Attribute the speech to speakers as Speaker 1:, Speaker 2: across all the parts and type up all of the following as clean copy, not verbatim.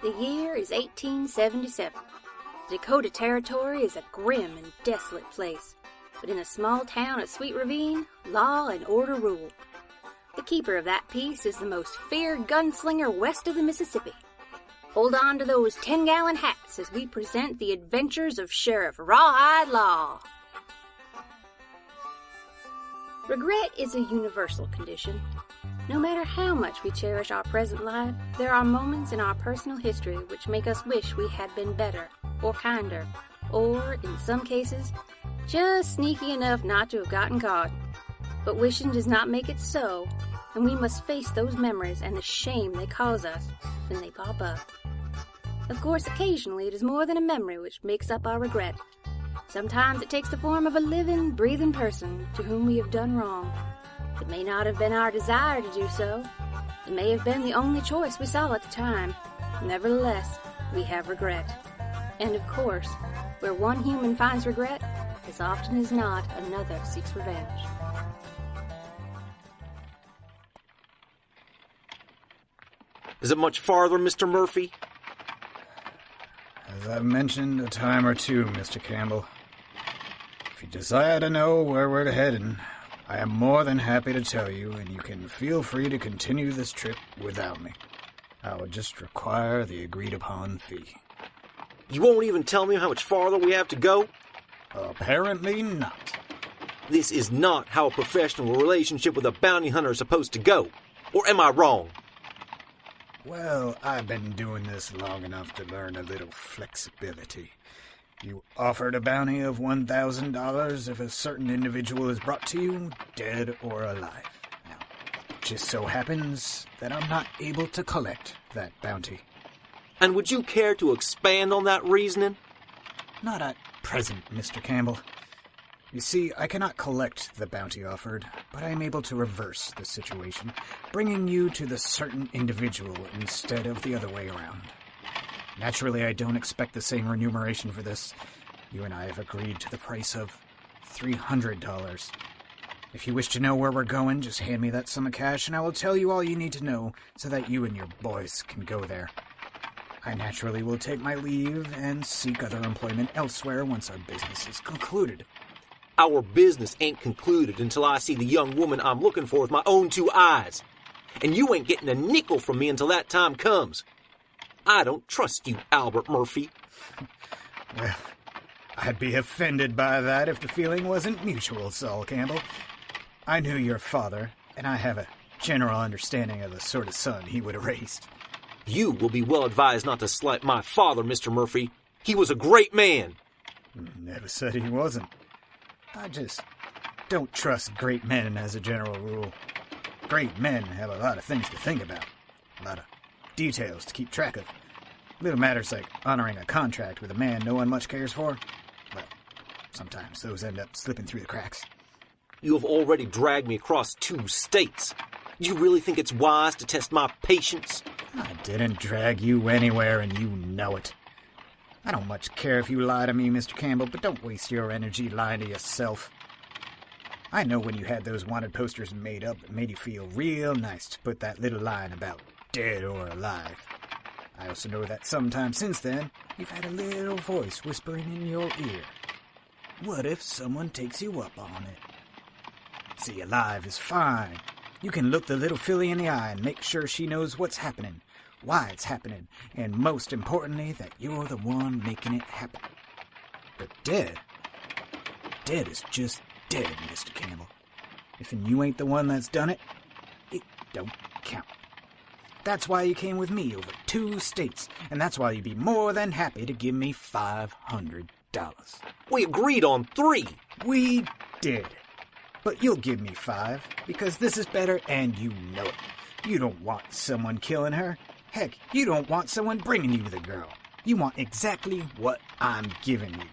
Speaker 1: The year is 1877. The Dakota Territory is a grim and desolate place, but in the small town of Sweet Ravine, law and order rule. The keeper of that peace is the most feared gunslinger west of the Mississippi. Hold on to those 10-gallon hats as we present the adventures of Sheriff Rawhide Laww. Regret is a universal condition. No matter how much we cherish our present life, there are moments in our personal history which make us wish we had been better, or kinder, or, in some cases, just sneaky enough not to have gotten caught. But wishing does not make it so, and we must face those memories and the shame they cause us when they pop up. Of course, occasionally it is more than a memory which makes up our regret. Sometimes it takes the form of a living, breathing person to whom we have done wrong. It may not have been our desire to do so. It may have been the only choice we saw at the time. Nevertheless, we have regret. And of course, where one human finds regret, as often as not, another seeks revenge.
Speaker 2: Is it much farther, Mr. Murphy?
Speaker 3: As I've mentioned a time or two, Mr. Campbell, if you desire to know where we're heading, I am more than happy to tell you, and you can feel free to continue this trip without me. I would just require the agreed-upon fee.
Speaker 2: You won't even tell me how much farther we have to go?
Speaker 3: Apparently not.
Speaker 2: This is not how a professional relationship with a bounty hunter is supposed to go. Or am I wrong?
Speaker 3: Well, I've been doing this long enough to learn a little flexibility. You offered a bounty of $1,000 if a certain individual is brought to you, dead or alive. Now, it just so happens that I'm not able to collect that bounty.
Speaker 2: And would you care to expand on that reasoning?
Speaker 3: Not at present, Mr. Campbell. You see, I cannot collect the bounty offered, but I am able to reverse the situation, bringing you to the certain individual instead of the other way around. Naturally, I don't expect the same remuneration for this. You and I have agreed to the price of $300. If you wish to know where we're going, just hand me that sum of cash and I will tell you all you need to know so that you and your boys can go there. I naturally will take my leave and seek other employment elsewhere once our business is concluded.
Speaker 2: Our business ain't concluded until I see the young woman I'm looking for with my own two eyes. And you ain't getting a nickel from me until that time comes. I don't trust you, Albert Murphy.
Speaker 3: Well, I'd be offended by that if the feeling wasn't mutual, Saul Campbell. I knew your father, and I have a general understanding of the sort of son he would have raised.
Speaker 2: You will be well advised not to slight my father, Mr. Murphy. He was a great man.
Speaker 3: Never said he wasn't. I just don't trust great men as a general rule. Great men have a lot of things to think about. A lot of details to keep track of. Little matters like honoring a contract with a man no one much cares for. Well, sometimes those end up slipping through the cracks.
Speaker 2: You have already dragged me across 2 states. Do you really think it's wise to test my patience?
Speaker 3: I didn't drag you anywhere, and you know it. I don't much care if you lie to me, Mr. Campbell, but don't waste your energy lying to yourself. I know when you had those wanted posters made up, it made you feel real nice to put that little line about dead or alive. I also know that sometime since then, you've had a little voice whispering in your ear. What if someone takes you up on it? See, alive is fine. You can look the little filly in the eye and make sure she knows what's happening, why it's happening, and most importantly, that you're the one making it happen. But dead is just dead, Mr. Campbell. If you ain't the one that's done it, it don't count. That's why you came with me over 2 states, and that's why you'd be more than happy to give me $500.
Speaker 2: We agreed on 3.
Speaker 3: We did. But you'll give me 5, because this is better and you know it. You don't want someone killing her. Heck, you don't want someone bringing you the girl. You want exactly what I'm giving you.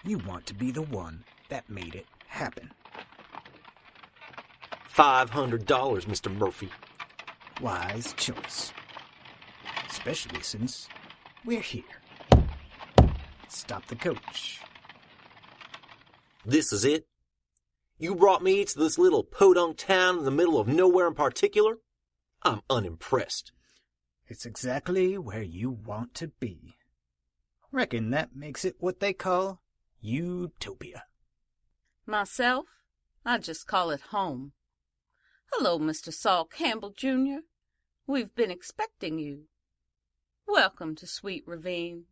Speaker 3: You want to be the one that made it happen.
Speaker 2: $500, Mr. Murphy.
Speaker 3: Wise choice. Especially since we're here. Stop the coach.
Speaker 2: This is it? You brought me to this little podunk town in the middle of nowhere in particular? I'm unimpressed.
Speaker 3: It's exactly where you want to be. Reckon that makes it what they call utopia.
Speaker 4: Myself, I just call it home. Hello, Mr. Saul Campbell, Jr. We've been expecting you. Welcome to Sweet Ravine.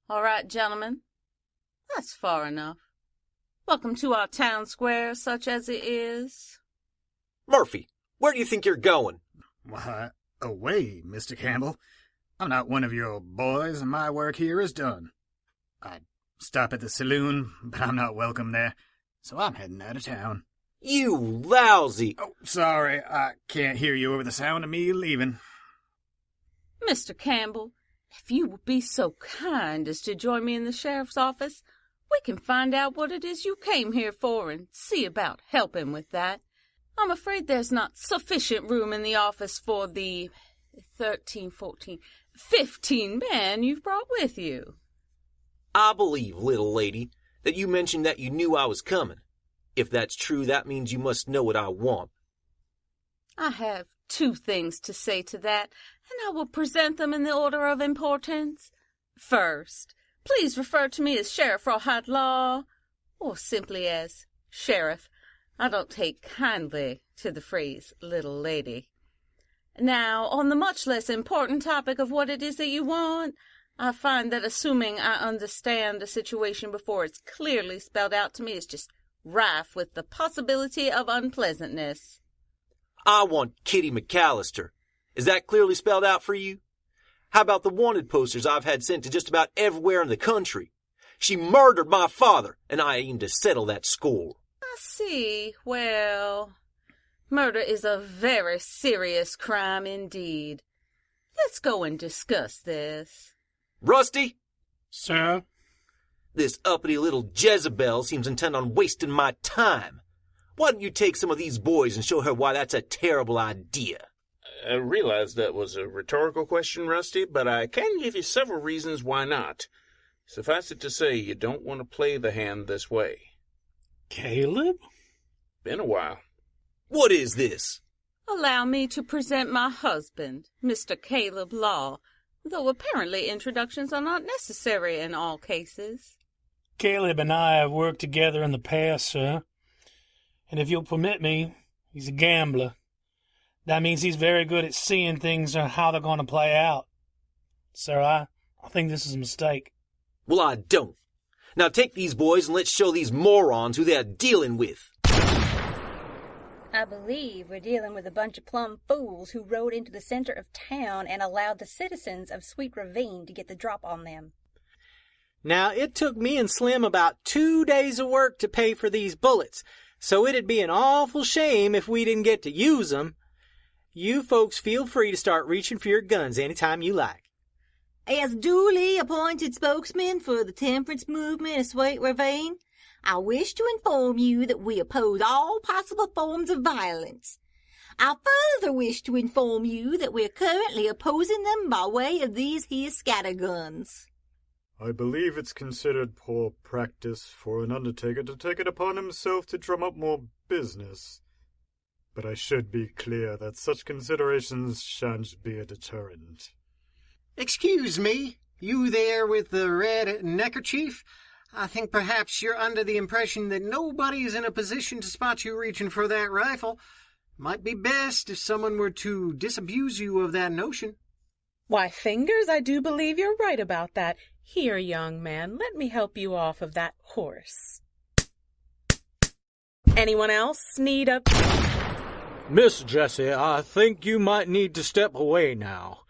Speaker 4: All right, gentlemen, that's far enough. Welcome to our town square, such as it is.
Speaker 2: Murphy, where do you think you're going?
Speaker 3: Why, away, Mr. Campbell. I'm not one of your boys, and my work here is done. I'd stop at the saloon, but I'm not welcome there, so I'm heading out of town.
Speaker 2: You lousy...
Speaker 3: Oh, sorry, I can't hear you over the sound of me leaving.
Speaker 4: Mr. Campbell, if you would be so kind as to join me in the sheriff's office, we can find out what it is you came here for and see about helping with that. I'm afraid there's not sufficient room in the office for the 13, 14, 15 men you've brought with you.
Speaker 2: I believe, little lady, that you mentioned that you knew I was coming. If that's true, that means you must know what I want.
Speaker 4: I have 2 things to say to that, and I will present them in the order of importance. First, please refer to me as Sheriff Rawhide Laww, or simply as Sheriff. I don't take kindly to the phrase little lady. Now, on the much less important topic of what it is that you want, I find that assuming I understand the situation before it's clearly spelled out to me is just rife with the possibility of unpleasantness.
Speaker 2: I want Kitty McAllister. Is that clearly spelled out for you? How about the wanted posters I've had sent to just about everywhere in the country? She murdered my father, and I aim to settle that score.
Speaker 4: I see. Well, murder is a very serious crime indeed. Let's go and discuss this.
Speaker 2: Rusty?
Speaker 5: Sir?
Speaker 2: This uppity little Jezebel seems intent on wasting my time. Why don't you take some of these boys and show her why that's a terrible idea?
Speaker 5: I realize that was a rhetorical question, Rusty, but I can give you several reasons why not. Suffice it to say, you don't want to play the hand this way.
Speaker 6: Caleb?
Speaker 5: Been a while.
Speaker 2: What is this?
Speaker 4: Allow me to present my husband, Mr. Caleb Laww, though apparently introductions are not necessary in all cases.
Speaker 6: Caleb and I have worked together in the past, sir. And if you'll permit me, he's a gambler. That means he's very good at seeing things and how they're going to play out. Sir, I think this is a mistake.
Speaker 2: Well, I don't. Now take these boys and let's show these morons who they're dealing with.
Speaker 1: I believe we're dealing with a bunch of plumb fools who rode into the center of town and allowed the citizens of Sweet Ravine to get the drop on them.
Speaker 7: Now, it took me and Slim about 2 days of work to pay for these bullets, so it'd be an awful shame if we didn't get to use them. You folks feel free to start reaching for your guns anytime you like.
Speaker 8: As duly appointed spokesman for the temperance movement of Sweet Ravine, I wish to inform you that we oppose all possible forms of violence. I further wish to inform you that we are currently opposing them by way of these here scatterguns.
Speaker 9: I believe it's considered poor practice for an undertaker to take it upon himself to drum up more business. But I should be clear that such considerations shan't be a deterrent.
Speaker 10: Excuse me, you there with the red neckerchief? I think perhaps you're under the impression that nobody's in a position to spot you reaching for that rifle. Might be best if someone were to disabuse you of that notion.
Speaker 11: Why, Fingers, I do believe you're right about that. Here, young man, let me help you off of that horse. Anyone else need a...
Speaker 7: Miss Jessie, I think you might need to step away now.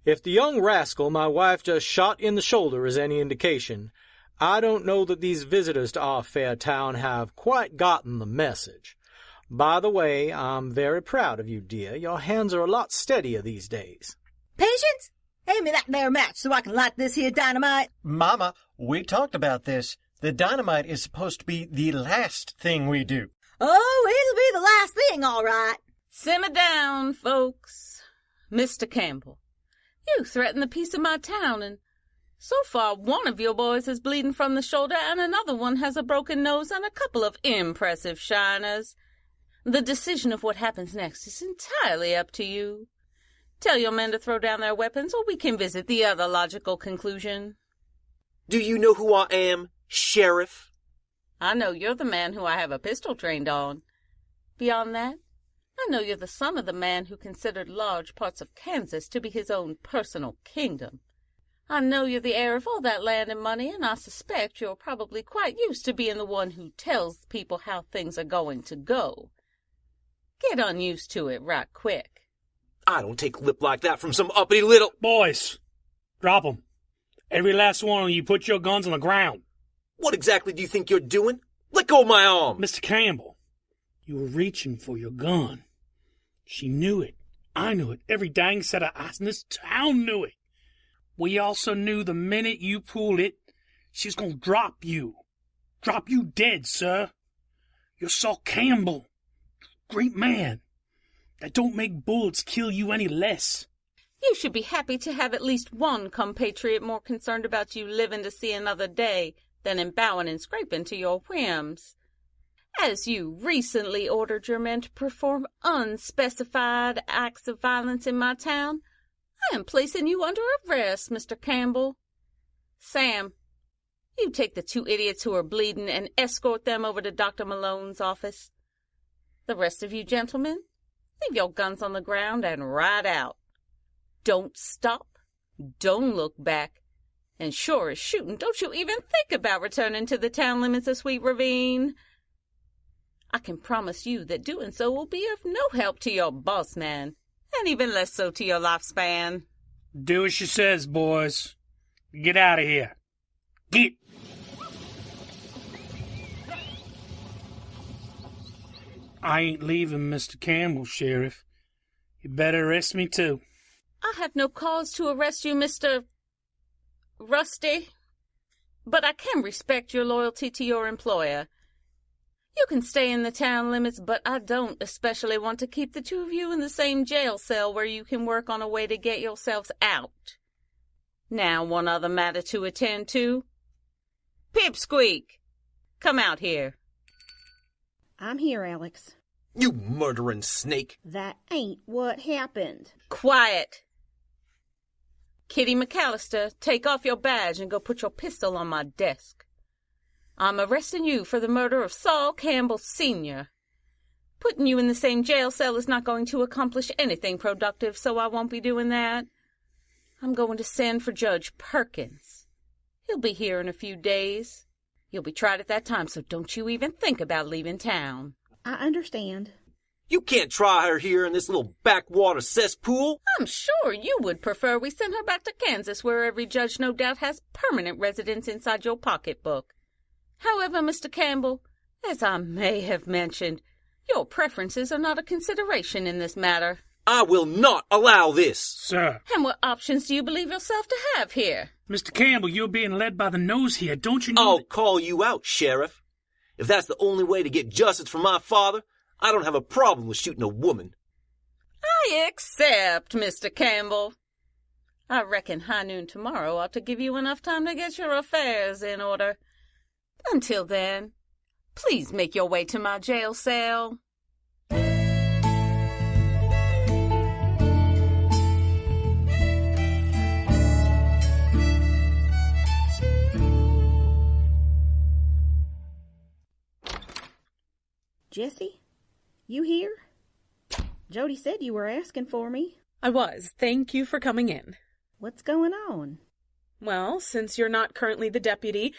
Speaker 7: If the young rascal my wife just shot in the shoulder is any indication, I don't know that these visitors to our fair town have quite gotten the message. By the way, I'm very proud of you, dear. Your hands are a lot steadier these days.
Speaker 8: Patience, hand me that there match so I can light this here dynamite.
Speaker 10: Mama, we talked about this. The dynamite is supposed to be the last thing we do.
Speaker 8: Oh, it'll be the last thing, all right.
Speaker 4: Simmer down, folks. Mr. Campbell, You threaten the peace of my town, and so far one of your boys is bleeding from the shoulder and another one has a broken nose and a couple of impressive shiners. The decision of what happens next is entirely up to you. Tell your men to throw down their weapons, or we can visit the other logical conclusion.
Speaker 2: Do you know who I am, Sheriff?
Speaker 4: I know you're the man who I have a pistol trained on. Beyond that, I know you're the son of the man who considered large parts of Kansas to be his own personal kingdom. I know you're the heir of all that land and money, and I suspect you're probably quite used to being the one who tells people how things are going to go. Get unused to it right quick.
Speaker 2: I don't take lip like that from some uppity little...
Speaker 6: Boys, drop 'em. Every last one of you put your guns on the ground.
Speaker 2: What exactly do you think you're doing? Let go of my arm!
Speaker 6: Mr. Campbell, you were reaching for your gun. She knew it. I knew it. Every dang set of eyes in this town knew it. We also knew the minute you pulled it, she was going to drop you. Drop you dead, sir. You're Saul Campbell. Great man. That don't make bullets kill you any less.
Speaker 4: You should be happy to have at least one compatriot more concerned about you living to see another day than in bowing and scraping to your whims. As you recently ordered your men to perform unspecified acts of violence in my town, I am placing you under arrest, Mr. Campbell. Sam, you take the 2 idiots who are bleeding and escort them over to Dr. Malone's office. The rest of you gentlemen, leave your guns on the ground and ride out. Don't stop, don't look back, and sure as shooting, don't you even think about returning to the town limits of Sweet Ravine. I can promise you that doing so will be of no help to your boss man, and even less so to your lifespan.
Speaker 6: Do as she says, boys. Get out of here. Get! I ain't leaving Mr. Campbell, Sheriff. You better arrest me, too.
Speaker 4: I have no cause to arrest you, Mr. Rusty, but I can respect your loyalty to your employer. You can stay in the town limits, but I don't especially want to keep the 2 of you in the same jail cell where you can work on a way to get yourselves out. Now, one other matter to attend to. Pipsqueak, come out here.
Speaker 12: I'm here, Alex.
Speaker 2: You murdering snake!
Speaker 12: That ain't what happened.
Speaker 4: Quiet. Kitty McAllister, take off your badge and go put your pistol on my desk. I'm arresting you for the murder of Saul Campbell, Sr. Putting you in the same jail cell is not going to accomplish anything productive, so I won't be doing that. I'm going to send for Judge Perkins. He'll be here in a few days. You'll be tried at that time, so don't you even think about leaving town.
Speaker 12: I understand.
Speaker 2: You can't try her here in this little backwater cesspool.
Speaker 4: I'm sure you would prefer we send her back to Kansas, where every judge no doubt has permanent residence inside your pocketbook. However, Mr. Campbell, as I may have mentioned, your preferences are not a consideration in this matter.
Speaker 2: I will not allow this.
Speaker 6: Sir.
Speaker 4: And what options do you believe yourself to have here?
Speaker 6: Mr. Campbell, you're being led by the nose here, don't you know?
Speaker 2: I'll call you out, Sheriff. If that's the only way to get justice from my father, I don't have a problem with shooting a woman.
Speaker 4: I accept, Mr. Campbell. I reckon high noon tomorrow ought to give you enough time to get your affairs in order. Until then, please make your way to my jail cell.
Speaker 12: Jessie, you here? Jody said you were asking for me.
Speaker 11: I was. Thank you for coming in.
Speaker 12: What's going on?
Speaker 11: Well, since you're not currently the deputy,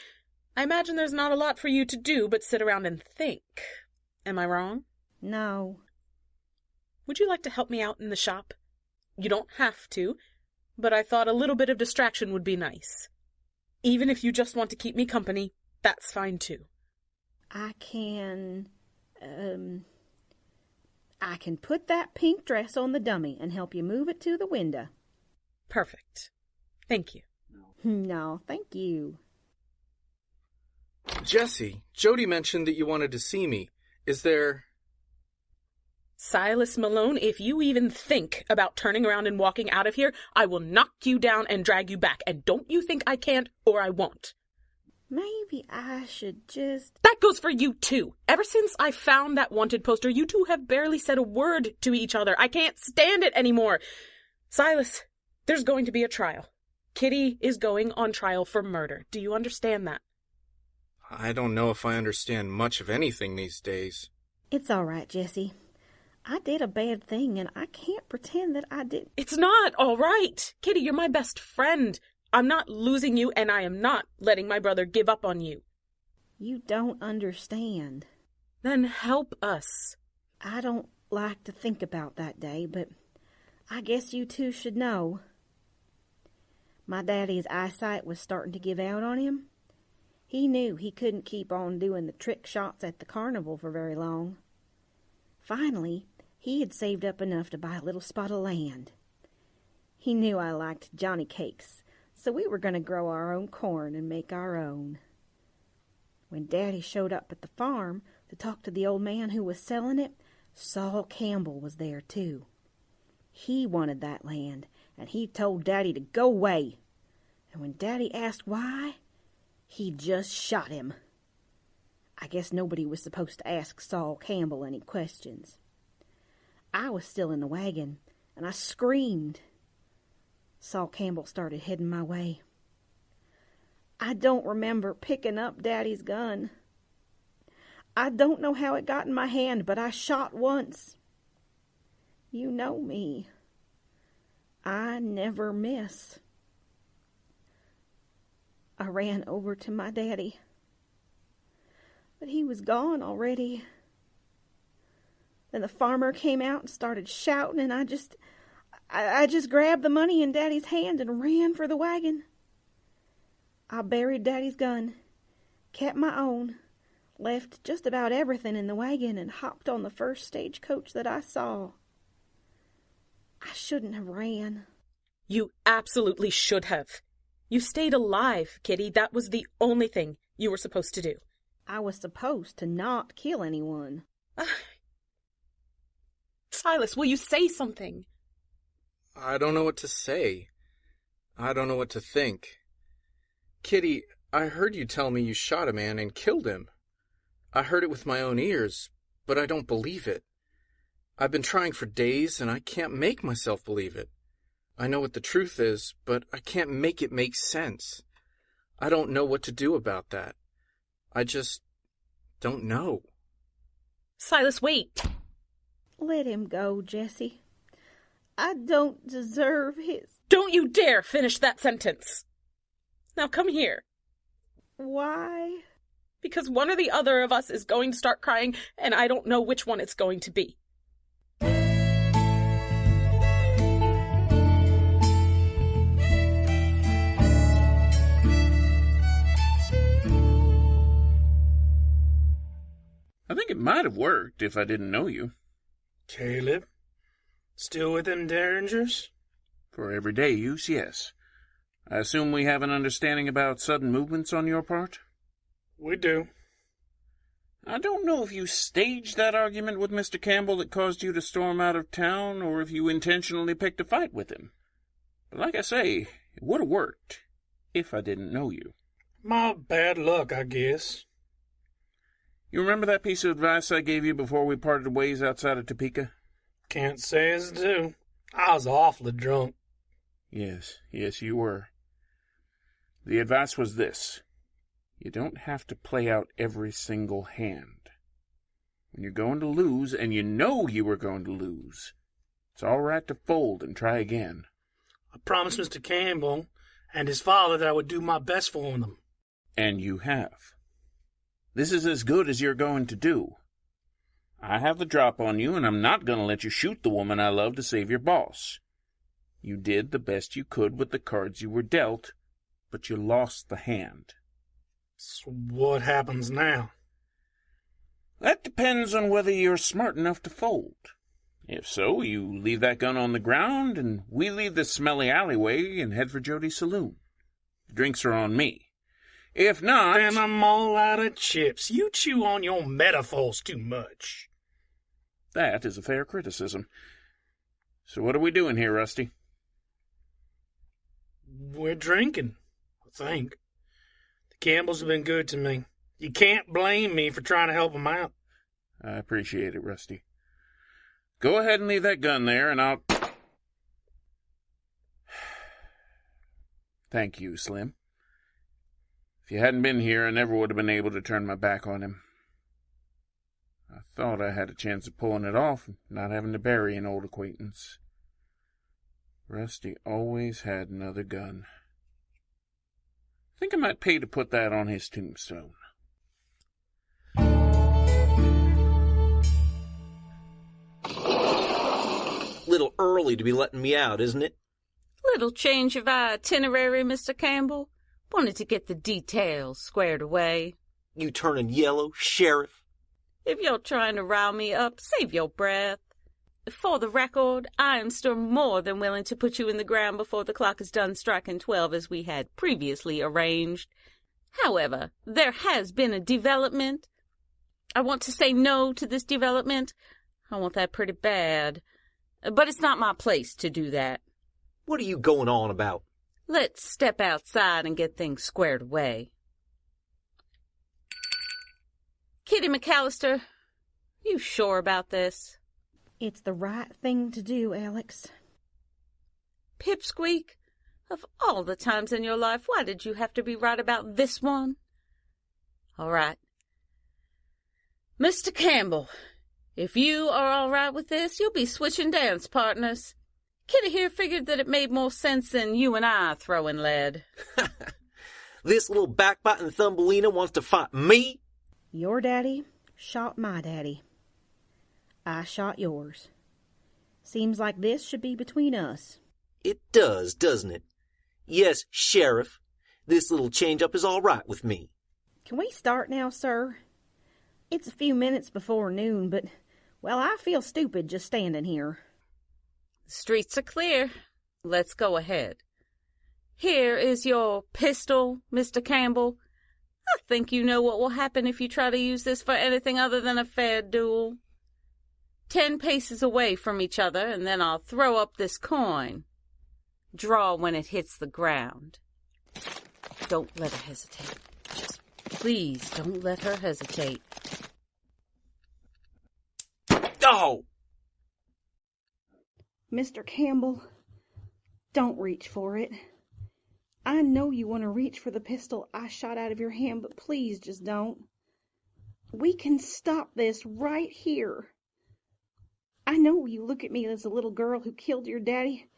Speaker 11: I imagine there's not a lot for you to do but sit around and think. Am I wrong?
Speaker 12: No.
Speaker 11: Would you like to help me out in the shop? You don't have to, but I thought a little bit of distraction would be nice. Even if you just want to keep me company, that's fine too.
Speaker 12: I can put that pink dress on the dummy and help you move it to the window.
Speaker 11: Perfect. Thank you.
Speaker 12: No, thank you.
Speaker 13: Jessie, Jody mentioned that you wanted to see me. Is there...
Speaker 11: Silas Malone, if you even think about turning around and walking out of here, I will knock you down and drag you back. And don't you think I can't or I won't.
Speaker 12: Maybe I should just...
Speaker 11: That goes for you, too. Ever since I found that wanted poster, you two have barely said a word to each other. I can't stand it anymore. Silas, there's going to be a trial. Kitty is going on trial for murder. Do you understand that?
Speaker 7: I don't know if I understand much of anything these days.
Speaker 12: It's all right, Jesse. I did a bad thing, and I can't pretend that I didn't.
Speaker 11: It's not all right. Kitty, you're my best friend. I'm not losing you, and I am not letting my brother give up on you.
Speaker 12: You don't understand.
Speaker 11: Then help us.
Speaker 12: I don't like to think about that day, but I guess you two should know. My daddy's eyesight was starting to give out on him. He knew he couldn't keep on doing the trick shots at the carnival for very long. Finally, he had saved up enough to buy a little spot of land. He knew I liked Johnny cakes, so we were going to grow our own corn and make our own. When Daddy showed up at the farm to talk to the old man who was selling it, Saul Campbell was there too. He wanted that land, and he told Daddy to go away. And when Daddy asked why, he just shot him. I guess nobody was supposed to ask Saul Campbell any questions. I was still in the wagon, and I screamed. Saul Campbell started heading my way. I don't remember picking up Daddy's gun. I don't know how it got in my hand, but I shot once. You know me. I never miss. I ran over to my daddy, but he was gone already. Then the farmer came out and started shouting, and I just grabbed the money in Daddy's hand and ran for the wagon. I buried Daddy's gun, kept my own, left just about everything in the wagon, and hopped on the first stagecoach that I saw. I shouldn't have ran.
Speaker 11: You absolutely should have. You stayed alive, Kitty. That was the only thing you were supposed to do.
Speaker 12: I was supposed to not kill anyone.
Speaker 11: Silas, will you say something?
Speaker 7: I don't know what to say. I don't know what to think. Kitty, I heard you tell me you shot a man and killed him. I heard it with my own ears, but I don't believe it. I've been trying for days, and I can't make myself believe it. I know what the truth is, but I can't make it make sense. I don't know what to do about that. I just don't know.
Speaker 11: Silas, wait.
Speaker 12: Let him go, Jesse. I don't deserve his...
Speaker 11: Don't you dare finish that sentence. Now come here.
Speaker 12: Why?
Speaker 11: Because one or the other of us is going to start crying, and I don't know which one it's going to be.
Speaker 5: I think it might have worked if I didn't know you.
Speaker 6: Caleb? Still with them derringers?
Speaker 5: For everyday use, yes. I assume we have an understanding about sudden movements on your part?
Speaker 6: We do.
Speaker 5: I don't know if you staged that argument with Mr. Campbell that caused you to storm out of town, or if you intentionally picked a fight with him. But like I say, it would have worked, if I didn't know you.
Speaker 6: My bad luck, I guess.
Speaker 5: You remember that piece of advice I gave you before we parted ways outside of Topeka?
Speaker 6: Can't say as I do. I was awfully drunk.
Speaker 5: Yes, you were. The advice was this. You don't have to play out every single hand. When you're going to lose, and you know you were going to lose, it's all right to fold and try again.
Speaker 6: I promised Mr. Campbell and his father that I would do my best for them.
Speaker 5: And you have. This is as good as you're going to do. I have the drop on you, and I'm not going to let you shoot the woman I love to save your boss. You did the best you could with the cards you were dealt, but you lost the hand.
Speaker 6: So what happens now?
Speaker 5: That depends on whether you're smart enough to fold. If so, you leave that gun on the ground, and we leave this smelly alleyway and head for Jody's saloon. The drinks are on me. If not...
Speaker 6: Then I'm all out of chips. You chew on your metaphors too much.
Speaker 5: That is a fair criticism. So what are we doing here, Rusty?
Speaker 6: We're drinking, I think. The Campbells have been good to me. You can't blame me for trying to help them out.
Speaker 5: I appreciate it, Rusty. Go ahead and leave that gun there, and I'll... Thank you, Slim. If you hadn't been here, I never would have been able to turn my back on him. I thought I had a chance of pulling it off, not having to bury an old acquaintance. Rusty always had another gun. I think I might pay to put that on his tombstone.
Speaker 2: Little early to be letting me out, isn't it?
Speaker 4: Little change of itinerary, Mr. Campbell. Wanted to get the details squared away.
Speaker 2: You turning yellow, Sheriff?
Speaker 4: If you're trying to rile me up, save your breath. For the record, I am still more than willing to put you in the ground before the clock is done striking 12 as we had previously arranged. However, there has been a development. I want to say no to this development. I want that pretty bad. But it's not my place to do that.
Speaker 2: What are you going on about?
Speaker 4: Let's step outside and get things squared away. Kitty McAllister, you sure about this?
Speaker 12: It's the right thing to do, Alex.
Speaker 4: Pipsqueak, of all the times in your life, why did you have to be right about this one? All right. Mr. Campbell, if you are all right with this, you'll be switching dance partners. Kitty here figured that it made more sense than you and I throwing lead.
Speaker 2: This little backbiting Thumbelina wants to fight me?
Speaker 12: Your daddy shot my daddy. I shot yours. Seems like this should be between us.
Speaker 2: It does, doesn't it? Yes, Sheriff. This little change-up is all right with me.
Speaker 12: Can we start now, sir? It's a few minutes before noon, but, well, I feel stupid just standing here.
Speaker 4: The streets are clear. Let's go ahead. Here is your pistol, Mr. Campbell. I think you know what will happen if you try to use this for anything other than a fair duel. 10 paces away from each other, and then I'll throw up this coin. Draw when it hits the ground. Don't let her hesitate. Just please don't let her hesitate.
Speaker 2: Oh!
Speaker 12: Mr. Campbell, don't reach for it. I know you want to reach for the pistol I shot out of your hand, but please just don't. We can stop this right here. I know you look at me as a little girl who killed your daddy,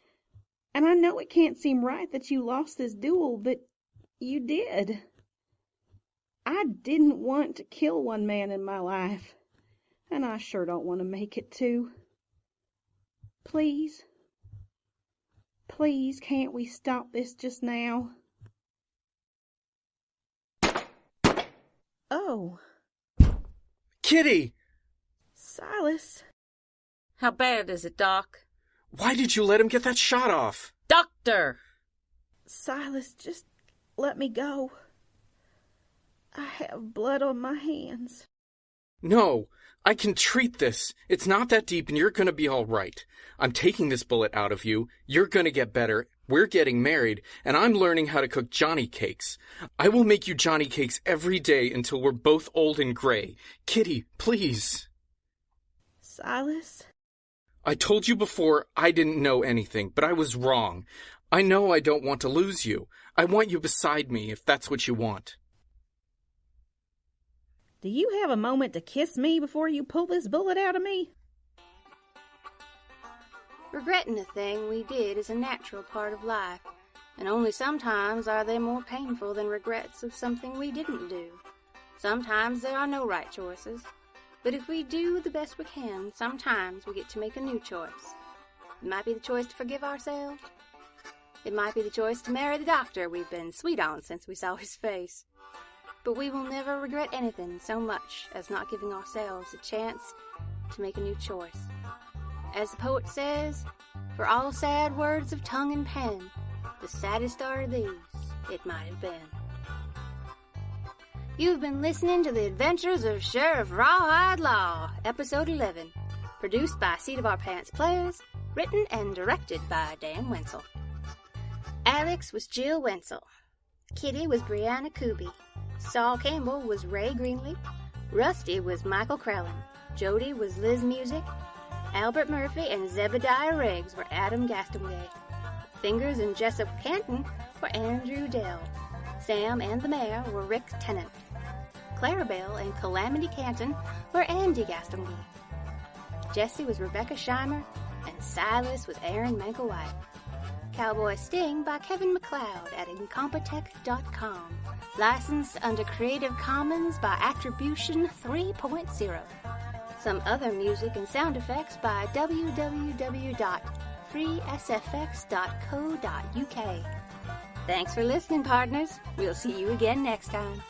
Speaker 12: and I know it can't seem right that you lost this duel, but you did. I didn't want to kill one man in my life, and I sure don't want to make it two. Please, please, can't we stop this just now? Oh.
Speaker 7: Kitty!
Speaker 12: Silas.
Speaker 4: How bad is it, Doc?
Speaker 7: Why did you let him get that shot off?
Speaker 4: Doctor!
Speaker 12: Silas, just let me go. I have blood on my hands.
Speaker 7: No, I can treat this. It's not that deep and you're gonna be all right. I'm taking this bullet out of you. You're gonna get better. We're getting married, and I'm learning how to cook Johnny cakes. I will make you Johnny cakes every day until we're both old and gray. Kitty, please.
Speaker 12: Silas?
Speaker 7: I told you before I didn't know anything, but I was wrong. I know I don't want to lose you. I want you beside me, if that's what you want.
Speaker 12: Do you have a moment to kiss me before you pull this bullet out of me?
Speaker 1: Regretting a thing we did is a natural part of life, and only sometimes are they more painful than regrets of something we didn't do. Sometimes there are no right choices, but if we do the best we can, sometimes we get to make a new choice. It might be the choice to forgive ourselves. It might be the choice to marry the doctor we've been sweet on since we saw his face. But we will never regret anything so much as not giving ourselves a chance to make a new choice. As the poet says, for all sad words of tongue and pen, the saddest are these, it might have been. You've been listening to the adventures of Sheriff Rawhide Laww, Episode 11, Produced by Seat of Our Pants Players. Written and directed by Dan Wenzel. Alex was Jill Wenzel. Kitty was Brianna Kuby. Saul Campbell was Ray Greenlee. Rusty was Michael Crellin. Jody was Liz Music. Albert Murphy and Zebediah Riggs were Adam Gastonguay. Fingers and Jessup Canton were Andrew Dell. Sam and the Mayor were Rick Tennant. Clarabelle and Calamity Canton were Andy Gastonguay. Jessie was Rebecca Scheimer, and Silas was Aaron Mankiewicz. Cowboy Sting by Kevin MacLeod at Incompetech.com. Licensed under Creative Commons by Attribution 3.0. Some other music and sound effects by www.freesfx.co.uk. Thanks for listening, partners. We'll see you again next time.